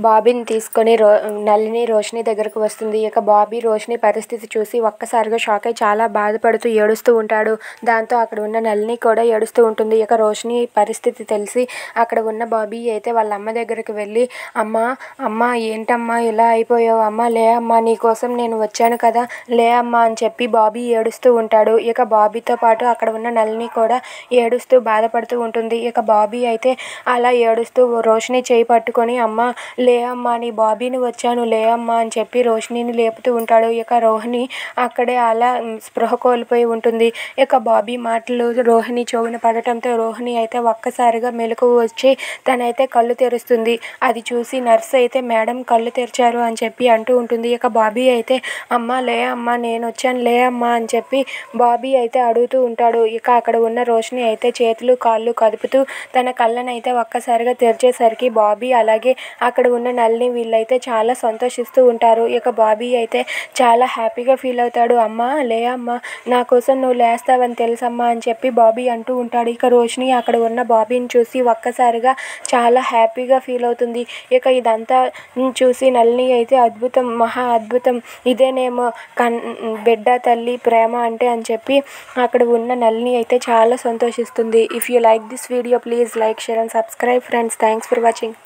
బాబీని తీసుకొని నళిని రోషిని దగ్గరకు వస్తుంది. ఇక బాబీ రోషిని పరిస్థితి చూసి ఒక్కసారిగా షాక్ అయి చాలా బాధపడుతూ ఏడుస్తూ ఉంటాడు. దాంతో అక్కడ ఉన్న నళిని కూడా ఏడుస్తూ ఉంటుంది. ఇక రోషిని పరిస్థితి తెలిసి అక్కడ ఉన్న బాబీ అయితే వాళ్ళ అమ్మ దగ్గరికి వెళ్ళి అమ్మ ఏంటమ్మా ఇలా అయిపోయావు, అమ్మ లే అమ్మా, నీకోసం నేను వచ్చాను కదా, లే అమ్మా అని చెప్పి బాబీ ఏడుస్తూ ఉంటాడు. ఇక బాబీతో పాటు అక్కడ ఉన్న నళిని కూడా ఏడుస్తూ బాధపడుతూ ఉంటుంది. ఇక బాబీ అయితే అలా ఏడుస్తూ రోషిని చేయి పట్టుకొని అమ్మ లే అమ్మా, నీ బాబీని వచ్చాను లే అమ్మా అని చెప్పి రోషినిని లేపుతూ ఉంటాడు. ఇక రోహిణి అక్కడే అలా స్పృహ కోల్పోయి ఉంటుంది. ఇక బాబీ మాటలు రోహిణి చెవిన పడటంతో రోహిణి అయితే ఒక్కసారిగా మెలకువ వచ్చి తనైతే కళ్ళు తెరుస్తుంది. అది చూసి నర్స్ అయితే మేడం కళ్ళు తెరిచారు అని చెప్పి అంటూ ఉంటుంది. ఇక బాబీ అయితే అమ్మ లే అమ్మా, నేను వచ్చాను లే అమ్మా అని చెప్పి బాబీ అయితే అడుగుతూ ఉంటాడు. ఇక అక్కడ ఉన్న రోషిని అయితే చేతులు కాళ్ళు కదుపుతూ తన కళ్ళనైతే ఒక్కసారిగా తెరిచేసరికి బాబీ అలాగే అక్కడ ఉన్న నళిని వీళ్ళైతే చాలా సంతోషిస్తూ ఉంటారు. ఇక బాబీ అయితే చాలా హ్యాపీగా ఫీల్ అవుతాడు. అమ్మా లే అమ్మా, నా కోసం నువ్వు లేస్తావని తెలుసమ్మా అని చెప్పి బాబీ అంటూ ఉంటాడు. ఇక రోషిని అక్కడ ఉన్న బాబీని చూసి ఒక్కసారిగా చాలా హ్యాపీగా ఫీల్ అవుతుంది. ఇక ఇదంతా చూసి నళిని అయితే అద్భుతం, మహా అద్భుతం, ఇదేనేమో బిడ్డ తల్లి ప్రేమ అంటే అని చెప్పి అక్కడ ఉన్న నళిని అయితే చాలా సంతోషిస్తుంది. If you like this video please like, share and subscribe friends. Thanks for watching.